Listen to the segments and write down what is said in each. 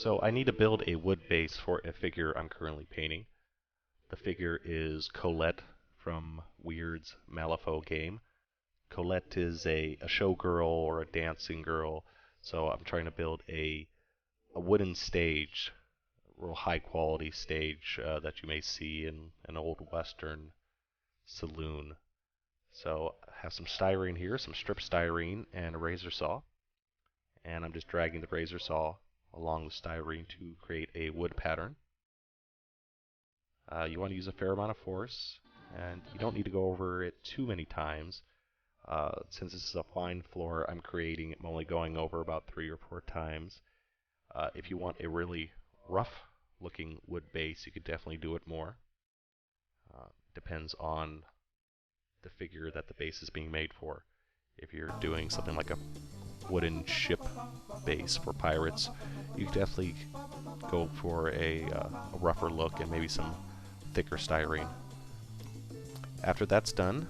So I need to build a wood base for a figure I'm currently painting. The figure is Colette from Wyrd's Malifaux game. Colette is a showgirl or a dancing girl, so I'm trying to build a wooden stage, a real high quality stage that you may see in an old western saloon. So I have some styrene here, some strip styrene, and a razor saw. And I'm just dragging the razor saw along the styrene to create a wood pattern. You want to use a fair amount of force, and you don't need to go over it too many times. Since this is a fine floor I'm creating, I'm only going over about 3 or 4 times. If you want a really rough looking wood base, you could definitely do it more. Depends on the figure that the base is being made for. If you're doing something like a wooden ship base for pirates, you could definitely go for a rougher look and maybe some thicker styrene. After that's done,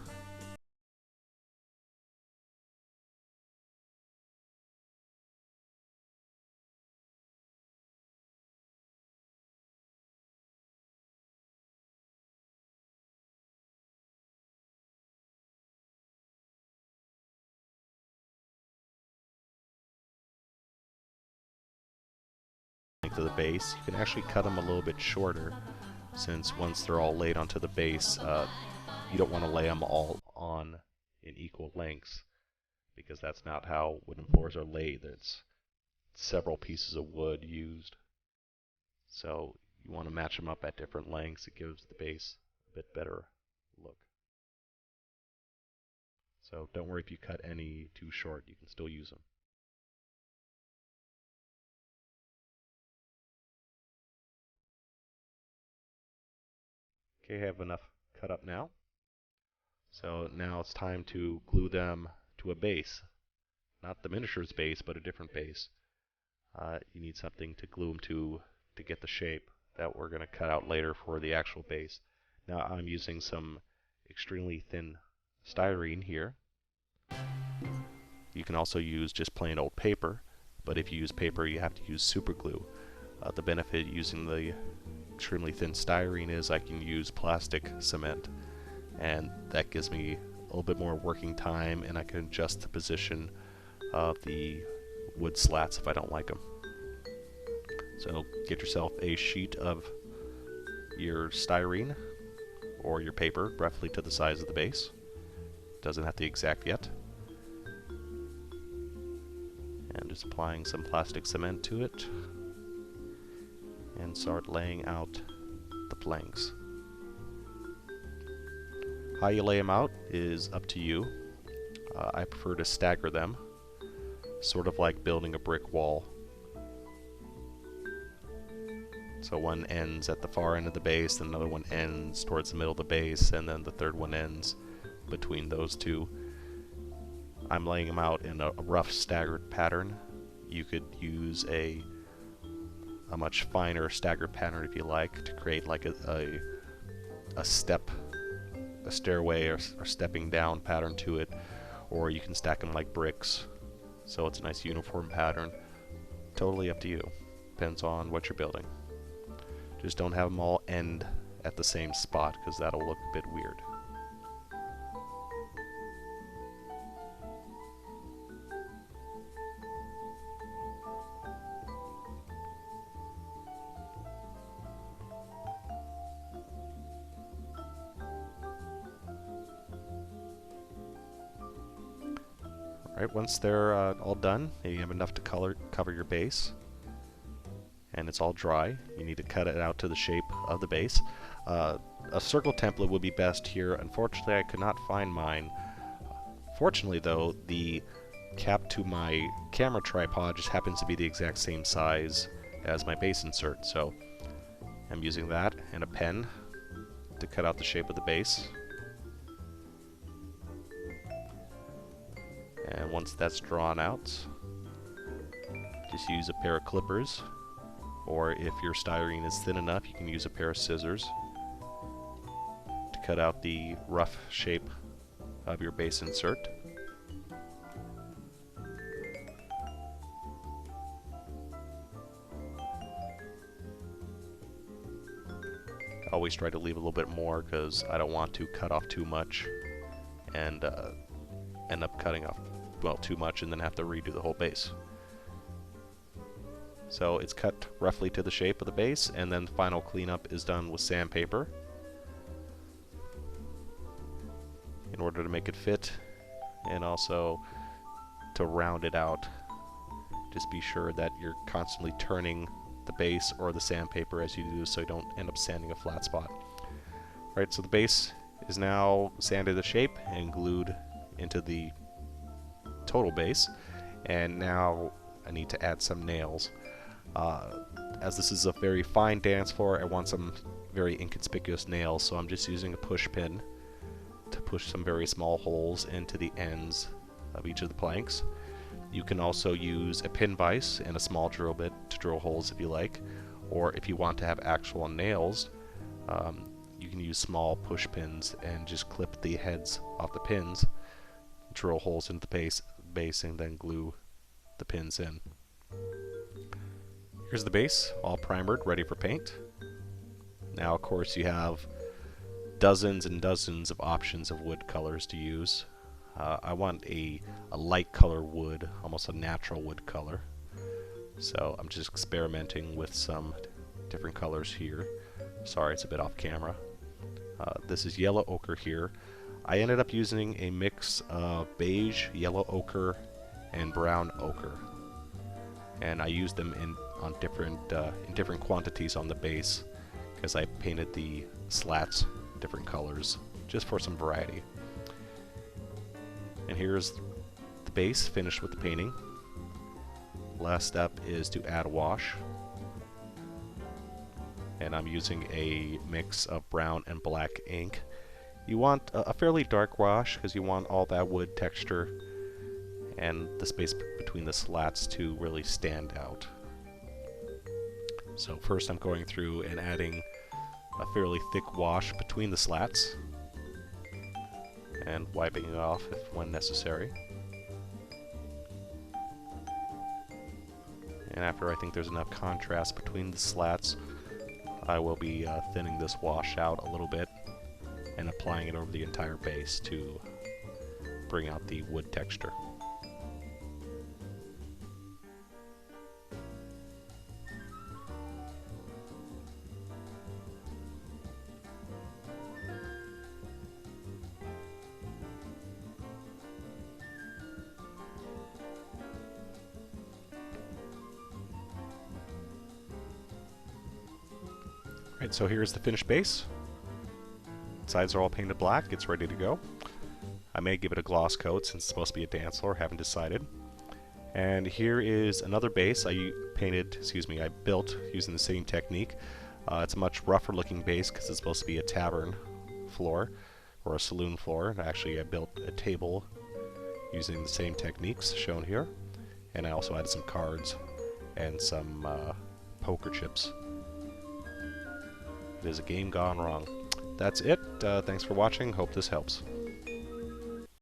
length of the base, you can actually cut them a little bit shorter, since once they're all laid onto the base, you don't want to lay them all on in equal lengths, because that's not how wooden floors are laid. There's several pieces of wood used, so you want to match them up at different lengths. It gives the base a bit better look. So don't worry if you cut any too short, you can still use them. Okay, I have enough cut up now. So now it's time to glue them to a base. Not the miniatures base, but a different base. You need something to glue them to get the shape that we're going to cut out later for the actual base. Now I'm using some extremely thin styrene here. You can also use just plain old paper, but if you use paper you have to use super glue. The benefit using the extremely thin styrene is I can use plastic cement, and that gives me a little bit more working time, and I can adjust the position of the wood slats if I don't like them. So get yourself a sheet of your styrene or your paper, roughly to the size of the base. Doesn't have to be exact yet. And just applying some plastic cement to it, and start laying out the planks. How you lay them out is up to you. I prefer to stagger them, sort of like building a brick wall. So one ends at the far end of the base, and another one ends towards the middle of the base, and then the third one ends between those two. I'm laying them out in a rough staggered pattern. You could use a much finer staggered pattern if you like, to create like a stairway or stepping down pattern to it, or you can stack them like bricks, so it's a nice uniform pattern. Totally up to you. Depends on what you're building. Just don't have them all end at the same spot, because that'll look a bit weird. Alright, once they're all done, you have enough to cover your base, and it's all dry. You need to cut it out to the shape of the base. A circle template would be best here. Unfortunately, I could not find mine. Fortunately, though, the cap to my camera tripod just happens to be the exact same size as my base insert, so I'm using that and a pen to cut out the shape of the base. And once that's drawn out, just use a pair of clippers, or if your styrene is thin enough, you can use a pair of scissors to cut out the rough shape of your base insert. always try to leave a little bit more because I don't want to cut off too much and end up cutting off, well, too much and then have to redo the whole base. So it's cut roughly to the shape of the base, and then the final cleanup is done with sandpaper in order to make it fit and also to round it out. Just be sure that you're constantly turning the base or the sandpaper as you do so you don't end up sanding a flat spot. Alright, so the base is now sanded to shape and glued into the total base, and now I need to add some nails. As this is a very fine dance floor, I want some very inconspicuous nails, so I'm just using a push pin to push some very small holes into the ends of each of the planks. You can also use a pin vise and a small drill bit to drill holes if you like, or if you want to have actual nails, you can use small push pins and just clip the heads off the pins, drill holes into the base and then glue the pins in. Here's the base, all primered, ready for paint. Now, of course, you have dozens and dozens of options of wood colors to use. I want a light color wood, almost a natural wood color. So I'm just experimenting with some different colors here. Sorry, it's a bit off camera. This is yellow ochre here. I ended up using a mix of beige, yellow ochre, and brown ochre. And I used them in different quantities on the base because I painted the slats different colors just for some variety. And here's the base finished with the painting. Last step is to add a wash, and I'm using a mix of brown and black ink. You want a fairly dark wash because you want all that wood texture and the space between the slats to really stand out. So first I'm going through and adding a fairly thick wash between the slats and wiping it off when necessary. And after I think there's enough contrast between the slats, I will be thinning this wash out a little bit and applying it over the entire base to bring out the wood texture. Right, so here's the finished base. Sides are all painted black, it's ready to go. I may give it a gloss coat since it's supposed to be a dance floor, haven't decided. And here is another base I built using the same technique. It's a much rougher looking base because it's supposed to be a tavern floor or a saloon floor. Actually, I built a table using the same techniques shown here. And I also added some cards and some poker chips. It is a game gone wrong. That's it. Thanks for watching. Hope this helps.